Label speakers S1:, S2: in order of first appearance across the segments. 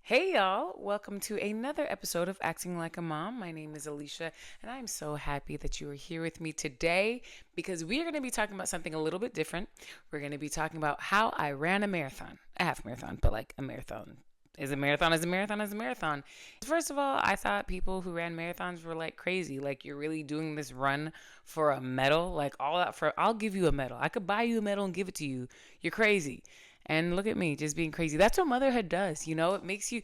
S1: Hey y'all, welcome to another episode of Acting Like a Mom. My name is Alicia, and I'm so happy that you are here with me today because we are going to be talking about something a little bit different. We're going to be talking about how I ran a marathon, a half marathon, but like a marathon. Is a marathon is a marathon is a marathon. First of all, I thought people who ran marathons were like crazy. Like you're really doing this run for a medal, like all that for I'll give you a medal. I could buy you a medal and give it to you. You're crazy. And look at me just being crazy. That's what motherhood does. It makes you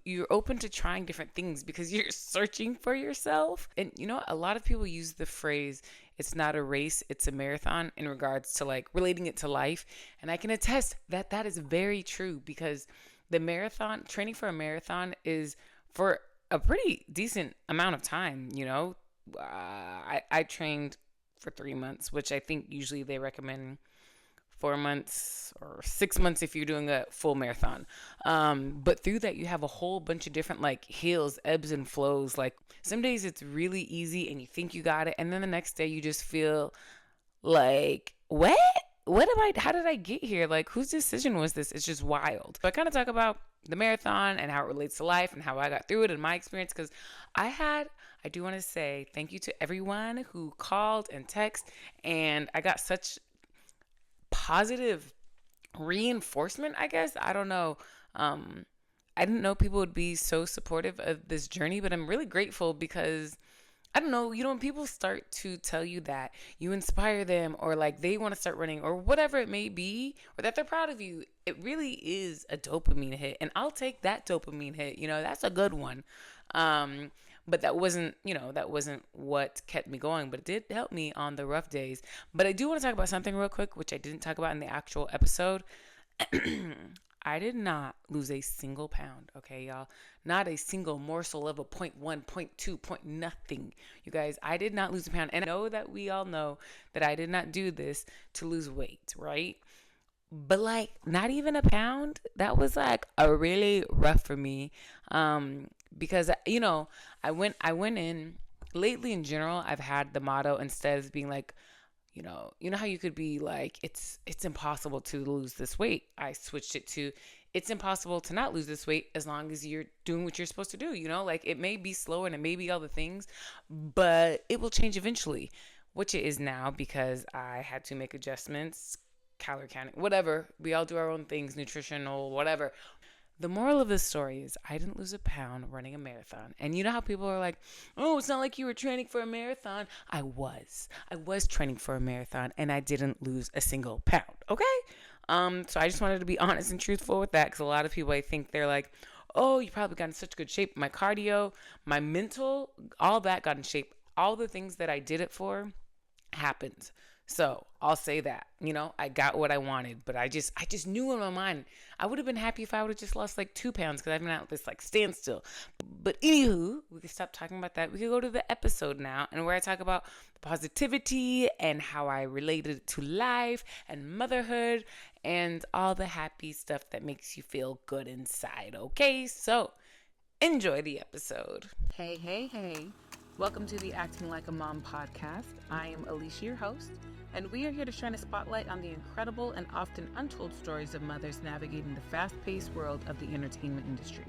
S1: you're open to trying different things because you're searching for yourself. And a lot of people use the phrase it's not a race, it's a marathon in regards to like relating it to life. And I can attest that that is very true because the marathon training for a marathon is for a pretty decent amount of time. I trained for 3 months, which I think usually they recommend 4 months or 6 months if you're doing a full marathon. But through that, you have a whole bunch of different like hills, ebbs and flows. Like some days it's really easy and you think you got it. And then the next day you just feel like, what? How did I get here? Like, whose decision was this? It's just wild. So I kind of talk about the marathon and how it relates to life and how I got through it and my experience because I do want to say thank you to everyone who called and texted, and I got such positive reinforcement, I guess. I don't know. I didn't know people would be so supportive of this journey, but I'm really grateful because I don't know, when people start to tell you that you inspire them or like they want to start running or whatever it may be, or that they're proud of you, it really is a dopamine hit. And I'll take that dopamine hit. That's a good one. But that wasn't what kept me going, but it did help me on the rough days. But I do want to talk about something real quick, which I didn't talk about in the actual episode. I did not lose a single pound, okay, y'all? Not a single morsel of a point one, point two, point nothing. You guys, I did not lose a pound. And I know that we all know that I did not do this to lose weight, right? But like not even a pound, that was like a really rough for me. Because I went in lately in general, I've had the motto instead of being like, you know how you could be like it's impossible to lose this weight. I switched it to it's impossible to not lose this weight as long as you're doing what you're supposed to do. Like it may be slow and it may be all the things, but it will change eventually, which it is now because I had to make adjustments, calorie counting, whatever. We all do our own things, nutritional, whatever. The moral of this story is I didn't lose a pound running a marathon. And you know how people are like, oh, it's not like you were training for a marathon. I was. I was training for a marathon and I didn't lose a single pound. Okay? So I just wanted to be honest and truthful with that because a lot of people, I think they're like, oh, you probably got in such good shape. My cardio, my mental, all that got in shape. All the things that I did it for happened. So I'll say that, I got what I wanted, but I just knew in my mind, I would have been happy if I would have just lost like 2 pounds because I've been at this like standstill. But anywho, we can stop talking about that. We could go to the episode now and where I talk about positivity and how I related to life and motherhood and all the happy stuff that makes you feel good inside. Okay, so enjoy the episode. Hey, hey, hey. Welcome to the Acting Like a Mom podcast. I am Alicia, your host, and we are here to shine a spotlight on the incredible and often untold stories of mothers navigating the fast-paced world of the entertainment industry.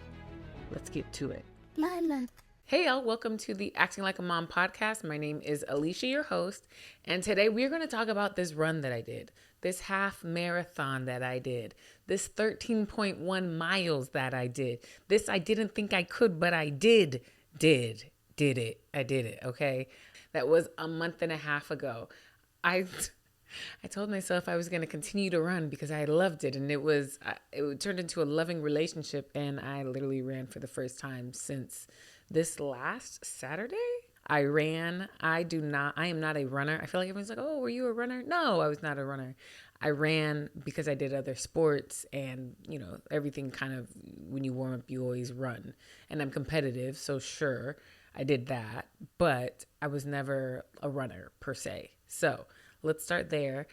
S1: Let's get to it. Mama. Hey y'all, welcome to the Acting Like a Mom podcast. My name is Alicia, your host, and today we're going to talk about this run that I did, this half marathon that I did, this 13.1 miles that I did, this I didn't think I could, but I did it. I did it, okay? That was a month and a half ago. I told myself I was going to continue to run because I loved it, and it turned into a loving relationship, and I literally ran for the first time since this last Saturday. I am not a runner. I feel like everyone's like, oh, were you a runner? No, I was not a runner. I ran because I did other sports and, everything kind of, when you warm up, you always run. And I'm competitive, so sure, I did that, but I was never a runner per se. So let's start there.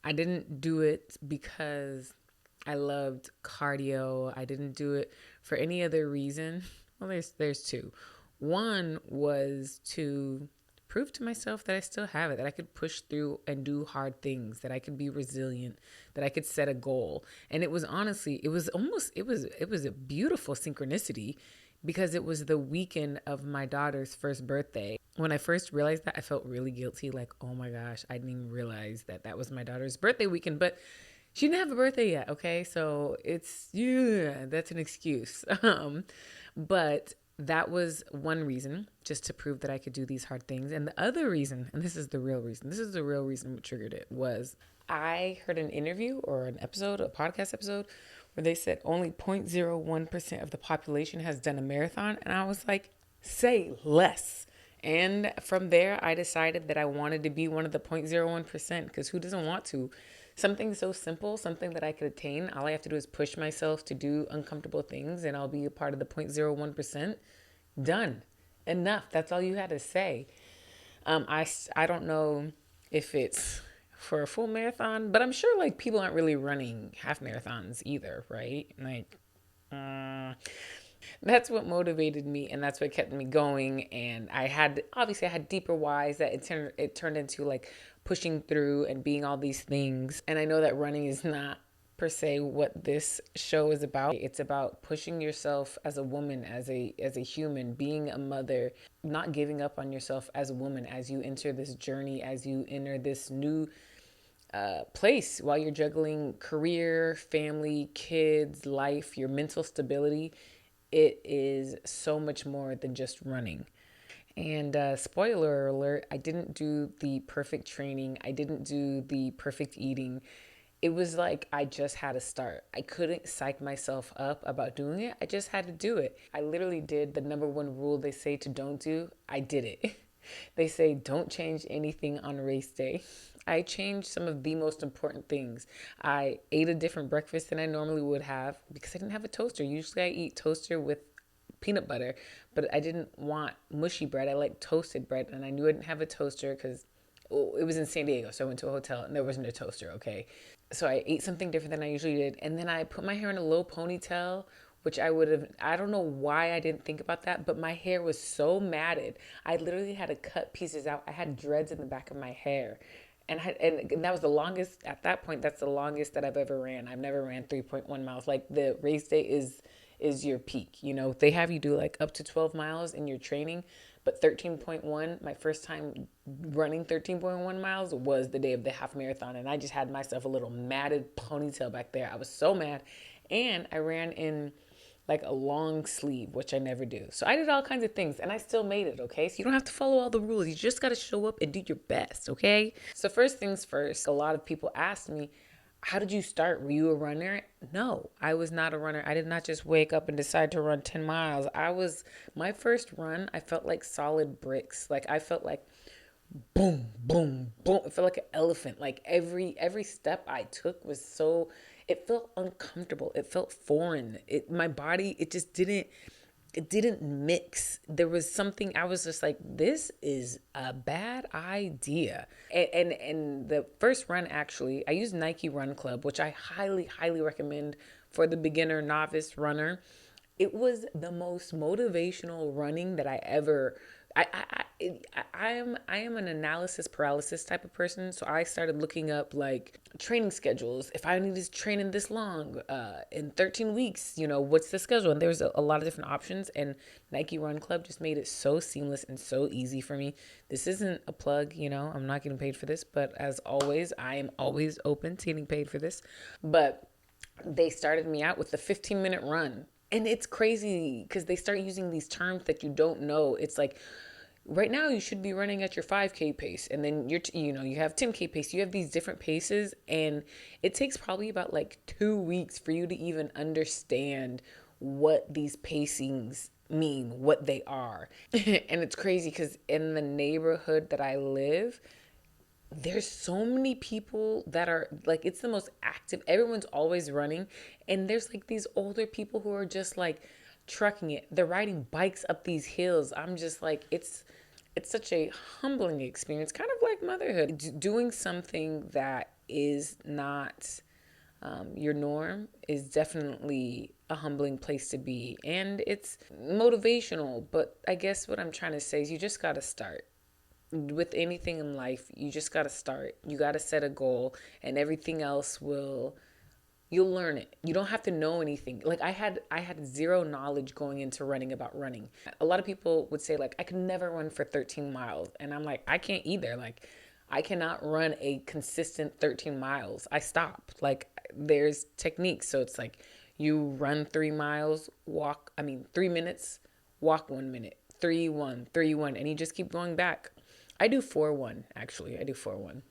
S1: I didn't do it because I loved cardio. I didn't do it for any other reason. Well, there's two. One was to prove to myself that I still have it, that I could push through and do hard things, that I could be resilient, that I could set a goal. And it was honestly, it was a beautiful synchronicity because it was the weekend of my daughter's first birthday. When I first realized that, I felt really guilty. Like, oh my gosh, I didn't even realize that that was my daughter's birthday weekend. But she didn't have a birthday yet, okay? So yeah, that's an excuse. But that was one reason, just to prove that I could do these hard things. And the other reason, and this is the real reason what triggered it, was I heard an interview or an episode, a podcast episode, where they said only 0.01% of the population has done a marathon. And I was like, say less. And from there, I decided that I wanted to be one of the 0.01% because who doesn't want to? Something so simple, something that I could attain. All I have to do is push myself to do uncomfortable things and I'll be a part of the 0.01%. Done. Enough. That's all you had to say. I don't know if it's for a full marathon, but I'm sure like people aren't really running half marathons either, right? Like, that's what motivated me and that's what kept me going. And I had deeper whys that it turned into like pushing through and being all these things. And I know that running is not per se what this show is about. It's about pushing yourself as a woman, as a human, being a mother, not giving up on yourself as a woman as you enter this journey, as you enter this new place while you're juggling career, family, kids, life, your mental stability. It is so much more than just running. And spoiler alert, I didn't do the perfect training. I didn't do the perfect eating. It was like I just had to start. I couldn't psych myself up about doing it. I just had to do it. I literally did the number one rule they say to don't do. I did it. They say don't change anything on race day. I changed some of the most important things. I ate a different breakfast than I normally would have because I didn't have a toaster. Usually I eat toaster with peanut butter, but I didn't want mushy bread. I like toasted bread, and I knew I didn't have a toaster because it was in San Diego, so I went to a hotel and there wasn't a toaster, okay? So I ate something different than I usually did, and then I put my hair in a low ponytail, which I don't know why I didn't think about that, but my hair was so matted. I literally had to cut pieces out. I had dreads in the back of my hair. And that was the longest, at that point, that's the longest that I've ever ran. I've never ran 3.1 miles. Like the race day is your peak. You know, they have you do like up to 12 miles in your training, but 13.1, my first time running 13.1 miles was the day of the half marathon. And I just had myself a little matted ponytail back there. I was so mad. And I ran in like a long sleeve, which I never do. So I did all kinds of things and I still made it, okay? So you don't have to follow all the rules. You just got to show up and do your best, okay? So first things first, a lot of people asked me, how did you start? Were you a runner? No, I was not a runner. I did not just wake up and decide to run 10 miles. My first run, I felt like solid bricks. Like I felt like boom, boom, boom. It felt like an elephant. Like every step I took was so, it felt uncomfortable. It felt foreign. My body, it didn't mix. There was something, I was just like, this is a bad idea. And the first run, actually, I used Nike Run Club, which I highly, highly recommend for the beginner novice runner. It was the most motivational running that I ever. I am an analysis paralysis type of person, so I started looking up like training schedules. If I need to train in this long, in 13 weeks, you know, what's the schedule? And there's a lot of different options, and Nike Run Club just made it so seamless and so easy for me. This isn't a plug, you know, I'm not getting paid for this, but as always, I am always open to getting paid for this. But they started me out with the 15-minute run. And it's crazy because they start using these terms that you don't know. It's like, right now you should be running at your 5K pace. And then you have 10K pace. You have these different paces. And it takes probably about like 2 weeks for you to even understand what these pacings mean, what they are. And it's crazy because in the neighborhood that I live, there's so many people that are like, it's the most active. Everyone's always running. And there's like these older people who are just like trucking it. They're riding bikes up these hills. I'm just like, it's such a humbling experience, kind of like motherhood. Doing something that is not your norm is definitely a humbling place to be. And it's motivational. But I guess what I'm trying to say is you just got to start. with anything in life, you just got to start. You got to set a goal, and everything else will, you'll learn it. You don't have to know anything. Like I had zero knowledge going into running about running. A lot of people would say like I could never run for 13 miles, and I'm like I can't either. Like I cannot run a consistent 13 miles. I stop. Like there's techniques. So it's like you run 3 miles, 3 minutes, walk 1 minute, 3-1, 3-1, and you just keep going back. I do 4-1 actually. I do 4-1.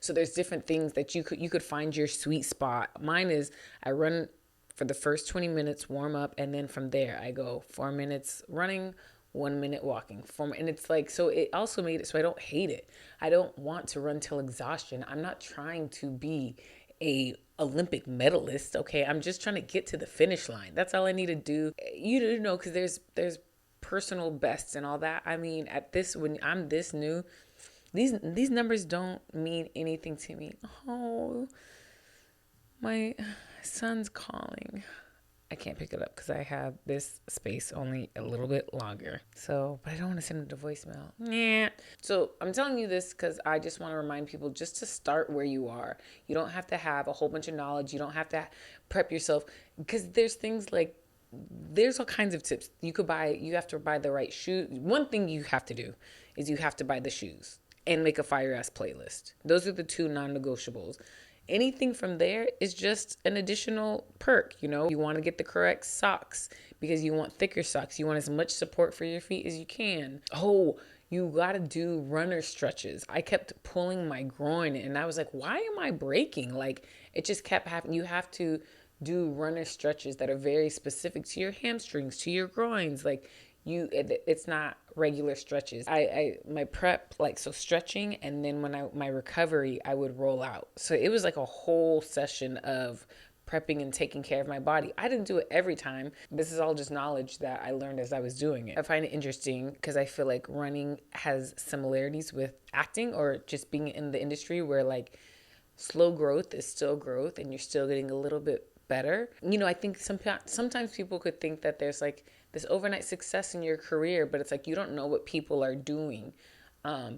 S1: So there's different things that you could find your sweet spot. Mine is I run for the first 20 minutes, warm up, and then from there I go 4 minutes running, 1 minute walking. And it's like, so it also made it so I don't hate it. I don't want to run till exhaustion. I'm not trying to be a Olympic medalist. Okay, I'm just trying to get to the finish line. That's all I need to do. You know, because there's personal bests and all that. I mean, when I'm this new, these numbers don't mean anything to me. Oh, my son's calling. I can't pick it up because I have this space only a little bit longer. So, but I don't want to send it to voicemail. Yeah. So I'm telling you this because I just want to remind people just to start where you are. You don't have to have a whole bunch of knowledge. You don't have to prep yourself because there's things like, there's all kinds of tips you could buy. You have to buy the right shoes. One thing you have to do is you have to buy the shoes and make a fire ass playlist. Those are the two non-negotiables. Anything from there is just an additional perk. You know, you want to get the correct socks because you want thicker socks. You want as much support for your feet as you can. Oh, you got to do runner stretches. I kept pulling my groin and I was like, why am I breaking? Like it just kept happening. You have to do runner stretches that are very specific to your hamstrings, to your groins. Like it's not regular stretches. My prep, like, so stretching, and then my recovery, I would roll out. So it was like a whole session of prepping and taking care of my body. I didn't do it every time. This is all just knowledge that I learned as I was doing it. I find it interesting because I feel like running has similarities with acting or just being in the industry where like slow growth is still growth and you're still getting a little bit better. You know, I think sometimes people could think that there's like this overnight success in your career, but it's like you don't know what people are doing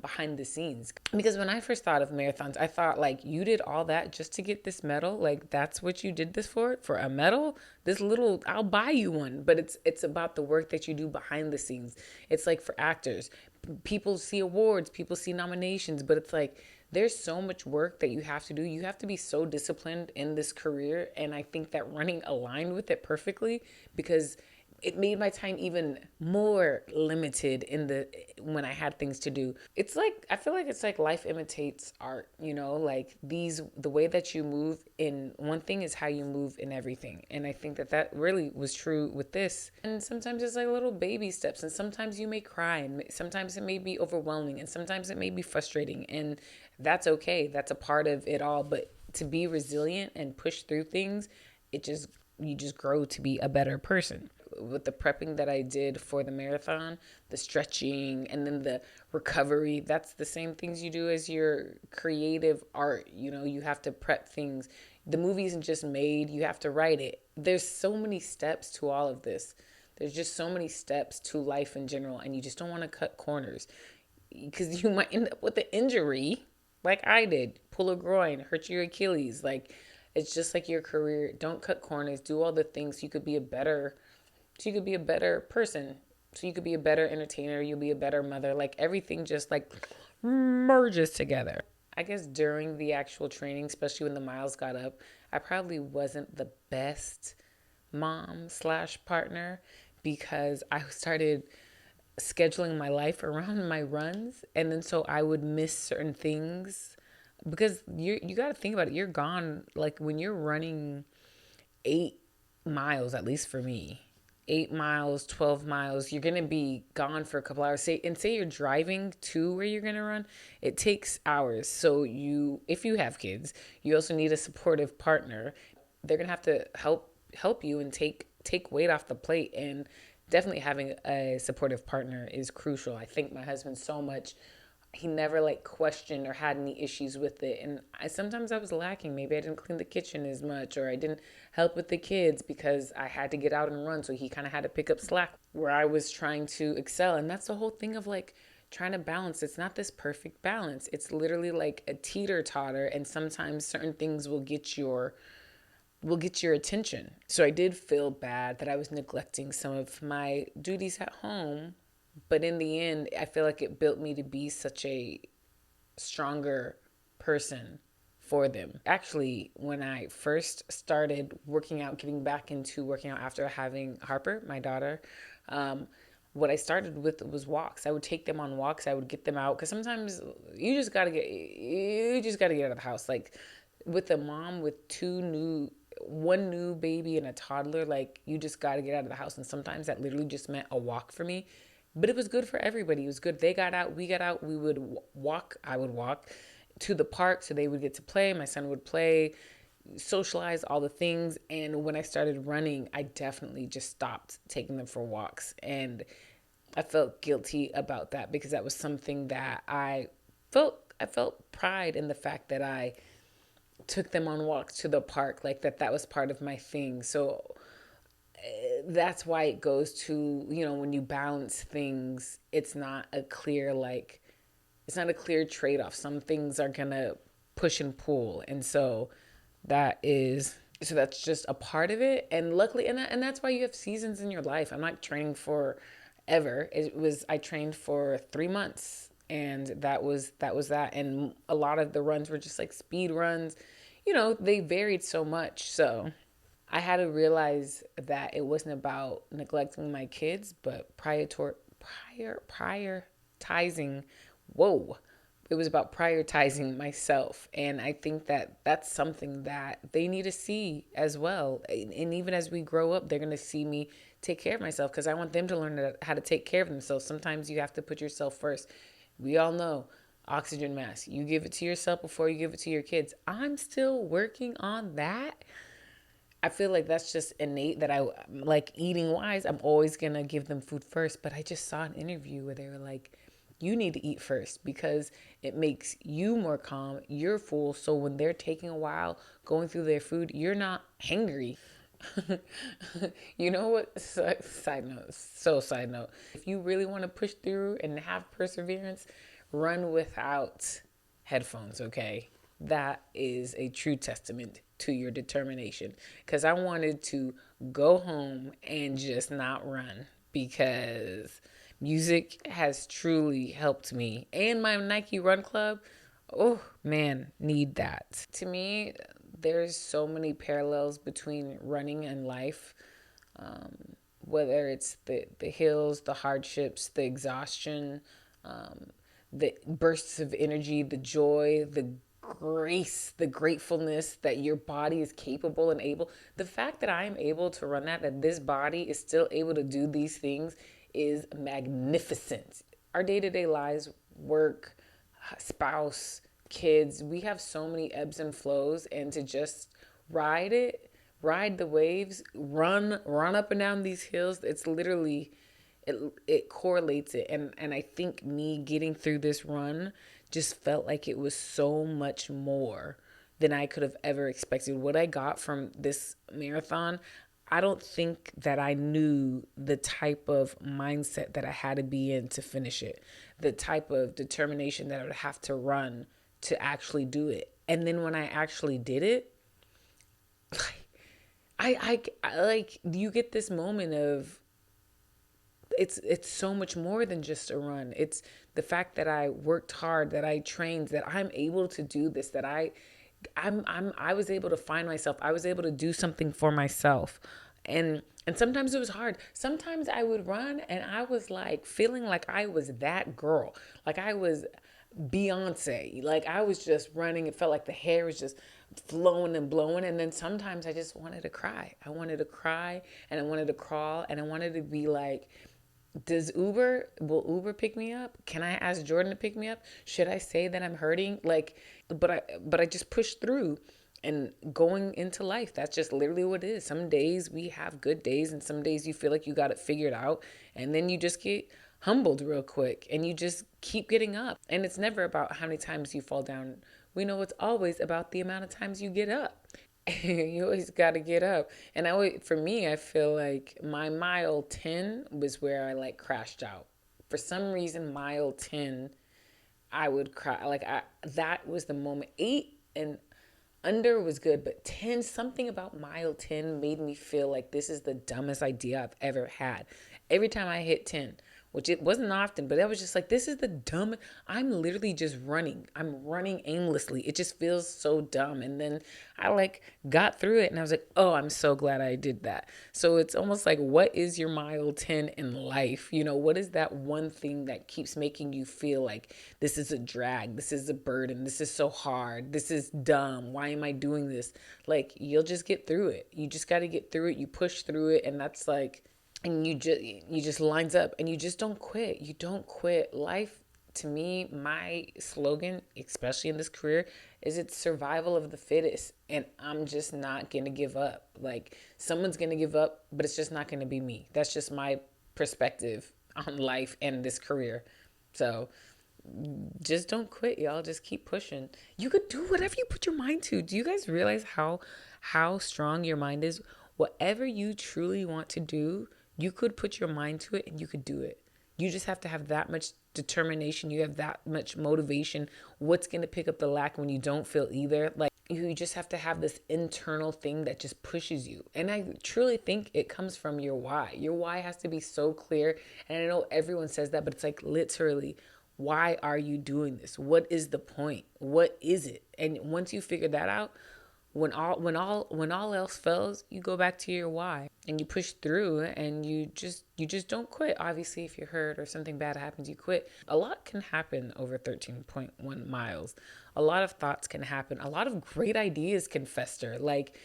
S1: behind the scenes. Because when I first thought of marathons, I thought like you did all that just to get this medal. Like that's what you did this for a medal. This little, I'll buy you one. But it's about the work that you do behind the scenes. It's like for actors, people see awards, people see nominations, but it's like there's so much work that you have to do. You have to be so disciplined in this career. And I think that running aligned with it perfectly because it made my time even more limited when I had things to do. It's like, I feel like it's like life imitates art, you know, like the way that you move in one thing is how you move in everything. And I think that really was true with this. And sometimes it's like little baby steps, and sometimes you may cry, and sometimes it may be overwhelming, and sometimes it may be frustrating, and that's okay. That's a part of it all. But to be resilient and push through things, you just grow to be a better person. With the prepping that I did for the marathon, the stretching, and then the recovery, that's the same things you do as your creative art. You know, you have to prep things. The movie isn't just made, you have to write it. There's so many steps to all of this. There's just so many steps to life in general, and you just don't want to cut corners because you might end up with an injury like I did. Pull a groin, hurt your Achilles. Like, it's just like your career. Don't cut corners. Do all the things so you could be a better person. So you could be a better entertainer. You'll be a better mother. Like everything just like merges together. I guess during the actual training, especially when the miles got up, I probably wasn't the best mom/partner because I started scheduling my life around my runs. And then so I would miss certain things because you got to think about it. You're gone. Like when you're running 8 miles, at least for me, 8 miles, 12 miles, you're going to be gone for a couple hours. Say you're driving to where you're going to run, it takes hours. So if you have kids, you also need a supportive partner. They're going to have to help you and take weight off the plate. And definitely having a supportive partner is crucial. I thank my husband so much. He never like questioned or had any issues with it. And sometimes I was lacking. Maybe I didn't clean the kitchen as much, or I didn't help with the kids because I had to get out and run. So he kind of had to pick up slack where I was trying to excel. And that's the whole thing of like trying to balance. It's not this perfect balance. It's literally like a teeter-totter, and sometimes certain things will get your attention. So I did feel bad that I was neglecting some of my duties at home, but in the end, I feel like it built me to be such a stronger person for them. Actually, when I first started working out, getting back into working out after having Harper, my daughter, what I started with was walks. I would take them on walks. I would get them out because sometimes you just gotta get out of the house. Like with a mom with one new baby and a toddler, like you just gotta get out of the house. And sometimes that literally just meant a walk for me. But it was good for everybody. It was good. They got out, we got out, we would walk. I would walk to the park so they would get to play. My son would play, socialize, all the things. And when I started running, I definitely just stopped taking them for walks. And I felt guilty about that because that was something that I felt pride in the fact that I took them on walks to the park, like that was part of my thing. So that's why it goes to, when you balance things, it's not a clear trade-off. Some things are gonna push and pull, and that's just a part of it. And luckily, and that's why you have seasons in your life. I'm not training for ever. I trained for 3 months, and that. And a lot of the runs were just like speed runs. They varied so much. So I had to realize that it wasn't about neglecting my kids, but prioritizing. Whoa. It was about prioritizing myself. And I think that that's something that they need to see as well. And even as we grow up, they're going to see me take care of myself because I want them to learn how to take care of themselves. Sometimes you have to put yourself first. We all know oxygen mask. You give it to yourself before you give it to your kids. I'm still working on that. I feel like that's just innate that I like eating wise. I'm always going to give them food first. But I just saw an interview where they were like, you need to eat first because it makes you more calm. You're full. So when they're taking a while going through their food, you're not hangry. You know what? Side note. So, side note. If you really want to push through and have perseverance, run without headphones, okay? That is a true testament to your determination. Because I wanted to go home and just not run because music has truly helped me. And my Nike Run Club, oh man, need that. To me, there's so many parallels between running and life. Whether it's the hills, the hardships, the exhaustion, the bursts of energy, the joy, the grace, the gratefulness that your body is capable and able. The fact that I am able to run that this body is still able to do these things is magnificent. Our day-to-day lives, work, spouse, kids, we have so many ebbs and flows, and to just ride the waves, run up and down these hills, it's literally it correlates it. And I think me getting through this run just felt like it was so much more than I could have ever expected. What I got from this marathon, I don't think that I knew the type of mindset that I had to be in to finish it, the type of determination that I would have to run to actually do it. And then when I actually did it, I like you get this moment of it's so much more than just a run. It's the fact that I worked hard, that I trained, that I'm able to do this, that I was able to find myself. I was able to do something for myself. And sometimes it was hard. Sometimes I would run and I was like feeling like I was that girl. Like I was Beyonce. Like I was just running. It felt like the hair was just flowing and blowing. And then sometimes I just wanted to cry. I wanted to cry and I wanted to crawl and I wanted to be like, will Uber pick me up? Can I ask Jordan to pick me up? Should I say that I'm hurting? Like, but I just pushed through and going into life. That's just literally what it is. Some days we have good days and some days you feel like you got it figured out and then you just get humbled real quick and you just keep getting up. And it's never about how many times you fall down. We know it's always about the amount of times you get up. You always got to get up. And for me, I feel like my mile 10 was where I like crashed out. For some reason, mile 10, I would cry. Like, that was the moment. 8 and under was good, but 10, something about mile 10 made me feel like this is the dumbest idea I've ever had. Every time I hit 10, which it wasn't often, but I was just like, this is the dumb. I'm literally just running. I'm running aimlessly. It just feels so dumb. And then I like got through it and I was like, oh, I'm so glad I did that. So it's almost like, what is your mile 10 in life? You know, what is that one thing that keeps making you feel like this is a drag? This is a burden. This is so hard. This is dumb. Why am I doing this? Like, you'll just get through it. You just got to get through it. You push through it. And that's like, and you just lines up and you just don't quit. You don't quit. Life, to me, my slogan, especially in this career, is it's survival of the fittest. And I'm just not gonna give up. Like, someone's gonna give up, but it's just not gonna be me. That's just my perspective on life and this career. So just don't quit, y'all. Just keep pushing. You could do whatever you put your mind to. Do you guys realize how strong your mind is? Whatever you truly want to do, you could put your mind to it and you could do it. You just have to have that much determination. You have that much motivation. What's going to pick up the lack when you don't feel either? Like, you just have to have this internal thing that just pushes you. And I truly think it comes from your why. Your why has to be so clear. And I know everyone says that, but it's like, literally, why are you doing this? What is the point? What is it? And once you figure that out, when all else fails, you go back to your why and you push through and you just don't quit. Obviously, if you're hurt or something bad happens, you quit. A lot can happen over 13.1 miles. A lot of thoughts can happen. A lot of great ideas can fester. Like,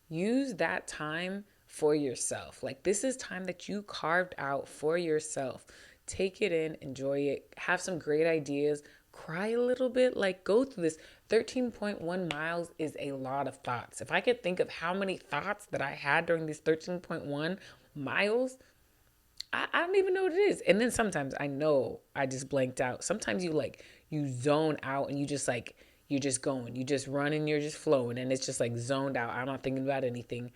S1: use that time for yourself. Like, this is time that you carved out for yourself. Take it in, enjoy it, have some great ideas, cry a little bit, like, go through this. 13.1 miles is a lot of thoughts. If I could think of how many thoughts that I had during these 13.1 miles, I don't even know what it is. And then sometimes I know I just blanked out. Sometimes you zone out and you're just going, you just running, you're just flowing, and it's just like zoned out. I'm not thinking about anything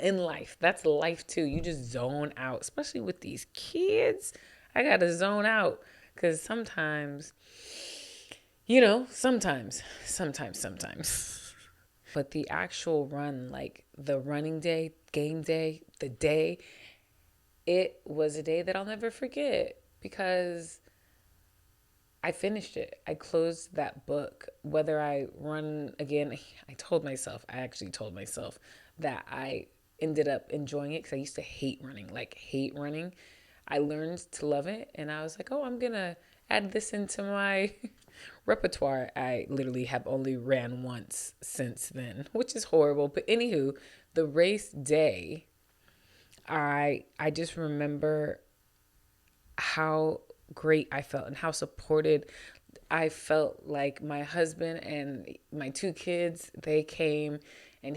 S1: in life. That's life too. You just zone out, especially with these kids. I got to zone out because sometimes, sometimes. But the actual run, like the running day, game day, the day, it was a day that I'll never forget because I finished it. I closed that book. Whether I run again, I actually told myself that I ended up enjoying it because I used to hate running, like hate running. I learned to love it and I was like, oh, I'm going to add this into my repertoire. I literally have only ran once since then, which is horrible. But anywho, the race day, I just remember how great I felt and how supported I felt. Like, my husband and my two kids, they came and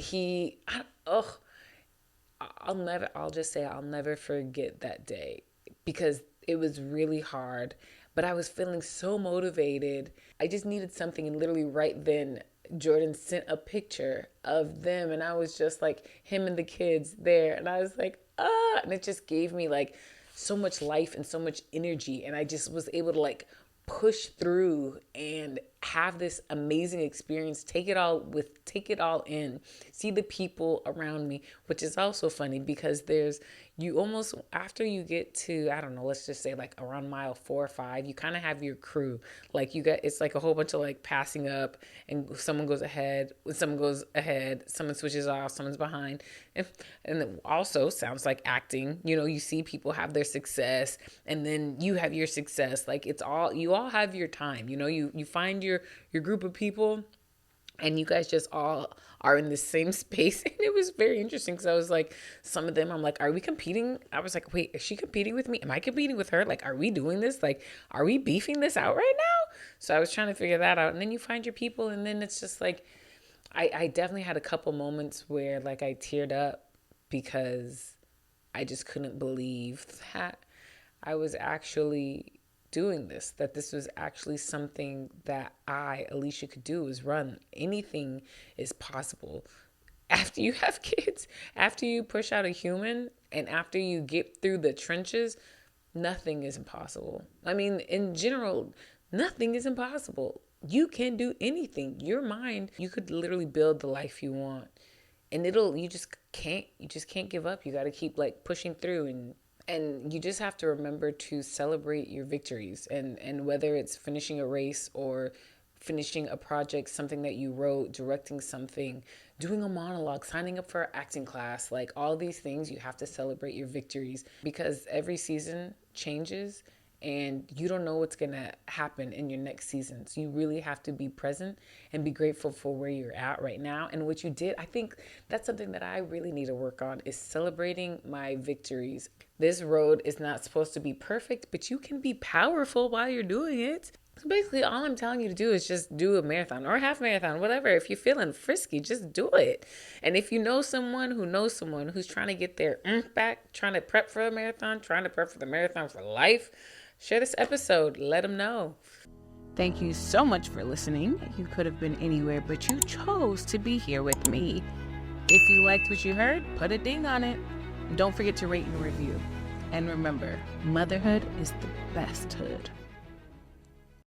S1: I'll just say I'll never forget that day because it was really hard, but I was feeling so motivated. I just needed something, and literally right then, Jordan sent a picture of them, and I was just like, him and the kids there, and I was like, and it just gave me like so much life and so much energy, and I just was able to like push through and have this amazing experience, take it all in, see the people around me, which is also funny because you almost, after you get to, I don't know, let's just say like around mile 4 or 5, you kind of have your crew. Like, it's like a whole bunch of like passing up, and someone goes ahead, someone switches off, someone's behind. And it also sounds like acting. You see people have their success and then you have your success. Like, you all have your time. You find your group of people and you guys just all are in the same space. And it was very interesting because I was like, some of them, I'm like, are we competing? I was like, wait, is she competing with me? Am I competing with her? Like, are we doing this? Like, are we beefing this out right now? So I was trying to figure that out. And then you find your people, and then it's just like, I definitely had a couple moments where like I teared up because I just couldn't believe that I was actually doing this, that this was actually something that Alicia, could do, is run. Anything is possible. After you have kids, after you push out a human, and after you get through the trenches, nothing is impossible. I mean, in general, nothing is impossible. You can do anything. Your mind, you could literally build the life you want. And you just can't give up. You got to keep like pushing through, and you just have to remember to celebrate your victories, and whether it's finishing a race or finishing a project, something that you wrote, directing something, doing a monologue, signing up for an acting class, like all these things, you have to celebrate your victories, because every season changes and you don't know what's going to happen in your next season. So you really have to be present and be grateful for where you're at right now and what you did. I think that's something that I really need to work on, is celebrating my victories. This road is not supposed to be perfect, but you can be powerful while you're doing it. So basically, all I'm telling you to do is just do a marathon or a half marathon, whatever. If you're feeling frisky, just do it. And if you know someone who knows someone who's trying to get their back, trying to prep for a marathon, trying to prep for the marathon for life, share this episode. Let them know. Thank you so much for listening. You could have been anywhere, but you chose to be here with me. If you liked what you heard, put a ding on it. Don't forget to rate and review. And remember, motherhood is the best hood.